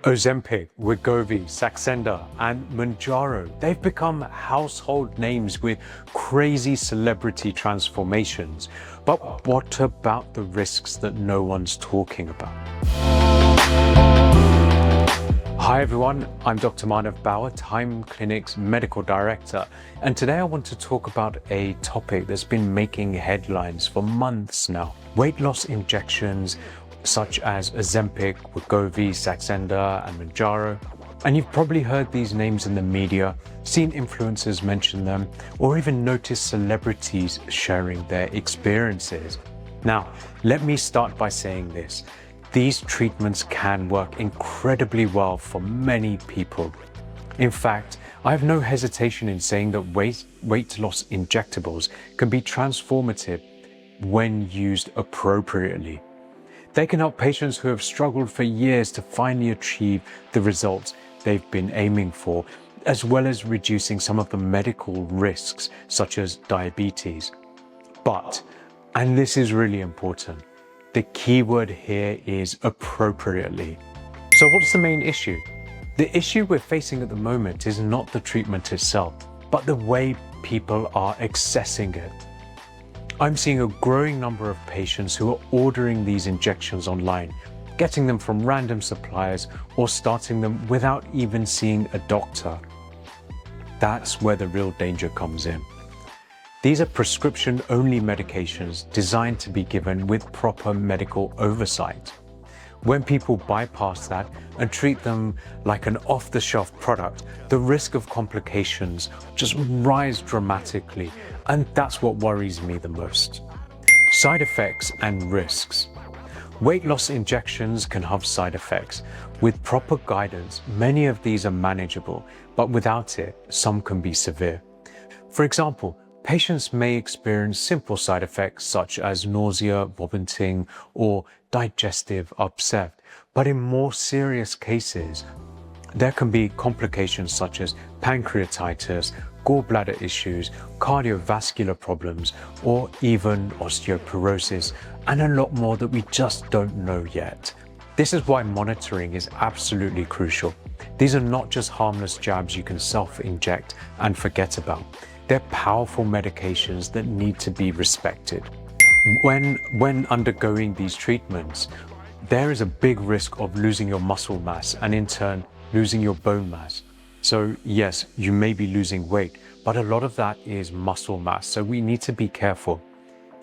Ozempic, Wegovy, Saxenda, and Mounjaro, they've become household names with crazy celebrity transformations. But what about the risks that no one's talking about? Hi everyone, I'm Dr. Bawa, Time Clinic's Medical Director, and today I want to talk about a topic that's been making headlines for months now. Weight loss injections such as Ozempic, Wegovy, Saxenda, and Mounjaro. And you've probably heard these names in the media, seen influencers mention them, or even noticed celebrities sharing their experiences. Now, let me start by saying this. These treatments can work incredibly well for many people. In fact, I have no hesitation in saying that weight loss injectables can be transformative when used appropriately. They can help patients who have struggled for years to finally achieve the results they've been aiming for, as well as reducing some of the medical risks, such as diabetes. But, and this is really important, the key word here is appropriately. So what's the main issue? The issue we're facing at the moment is not the treatment itself, but the way people are accessing it. I'm seeing a growing number of patients who are ordering these injections online, getting them from random suppliers or starting them without even seeing a doctor. That's where the real danger comes in. These are prescription-only medications designed to be given with proper medical oversight. When people bypass that and treat them like an off-the-shelf product, the risk of complications just rise dramatically, and that's what worries me the most. Side effects and risks. Weight loss injections can have side effects. With proper guidance, many of these are manageable, but without it, some can be severe. For example, patients may experience simple side effects such as nausea, vomiting, or digestive upset. But in more serious cases, there can be complications such as pancreatitis, gallbladder issues, cardiovascular problems, or even osteoporosis, and a lot more that we just don't know yet. This is why monitoring is absolutely crucial. These are not just harmless jabs you can self-inject and forget about. They're powerful medications that need to be respected. When undergoing these treatments, there is a big risk of losing your muscle mass and in turn losing your bone mass. So yes, you may be losing weight, but a lot of that is muscle mass, so we need to be careful.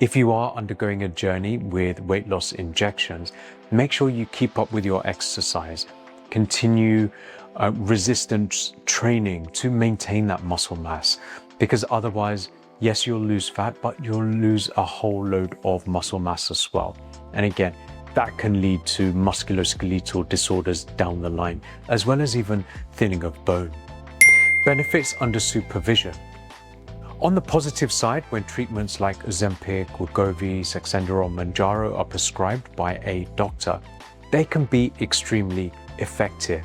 If you are undergoing a journey with weight loss injections, make sure you keep up with your exercise. Continue resistance training to maintain that muscle mass, because otherwise, yes, you'll lose fat, but you'll lose a whole load of muscle mass as well. And again, that can lead to musculoskeletal disorders down the line, as well as even thinning of bone. Benefits under supervision. On the positive side, when treatments like Ozempic, Wegovy, Saxenda, or Mounjaro are prescribed by a doctor, they can be extremely effective.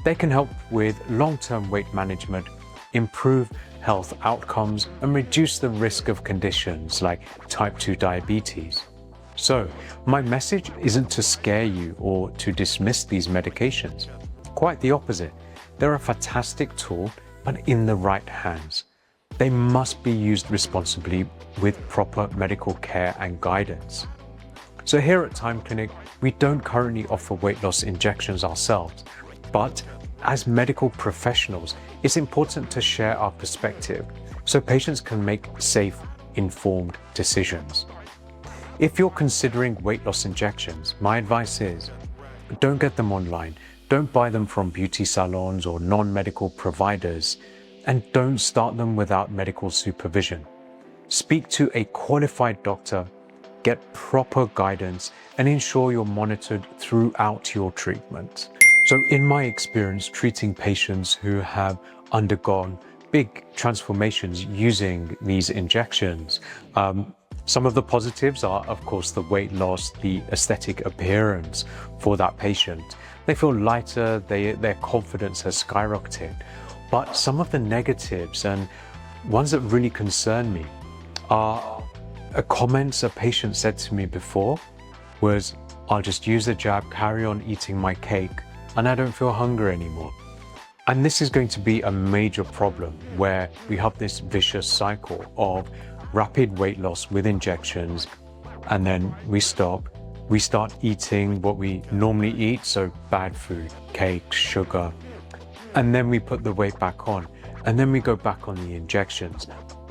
They can help with long-term weight management, improve health outcomes, and reduce the risk of conditions like type 2 diabetes. So, my message isn't to scare you or to dismiss these medications. Quite the opposite. They're a fantastic tool, but in the right hands. They must be used responsibly with proper medical care and guidance. So here at Time Clinic, we don't currently offer weight loss injections ourselves, but as medical professionals, it's important to share our perspective so patients can make safe, informed decisions. If you're considering weight loss injections, my advice is don't get them online, don't buy them from beauty salons or non-medical providers, and don't start them without medical supervision. Speak to a qualified doctor, get proper guidance, and ensure you're monitored throughout your treatment. So in my experience treating patients who have undergone big transformations using these injections, some of the positives are, of course, the weight loss, the aesthetic appearance for that patient. They feel lighter, their confidence has skyrocketed. But some of the negatives and ones that really concern me are comments a patient said to me before was, I'll just use the jab, carry on eating my cake, and I don't feel hunger anymore. And this is going to be a major problem where we have this vicious cycle of rapid weight loss with injections, and then we stop. We start eating what we normally eat, so bad food, cake, sugar, and then we put the weight back on, and then we go back on the injections.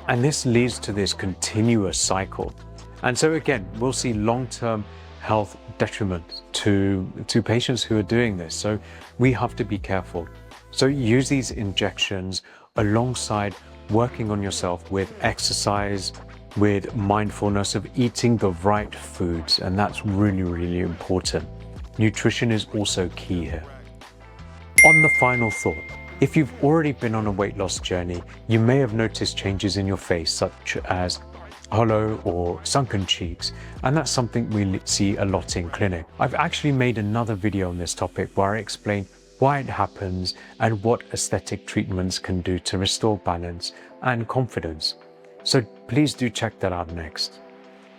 And this leads to this continuous cycle. And so again, we'll see long-term health detriment to patients who are doing this. So we have to be careful. So use these injections alongside working on yourself with exercise, with mindfulness of eating the right foods. And that's really, really important. Nutrition is also key here. On the final thought, if you've already been on a weight loss journey, you may have noticed changes in your face, such as hollow or sunken cheeks, and that's something we see a lot in clinic. I've actually made another video on this topic where I explain why it happens and what aesthetic treatments can do to restore balance and confidence. So please do check that out next.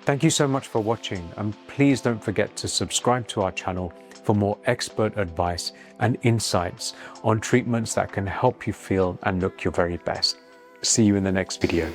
Thank you so much for watching, and please don't forget to subscribe to our channel for more expert advice and insights on treatments that can help you feel and look your very best. See you in the next video.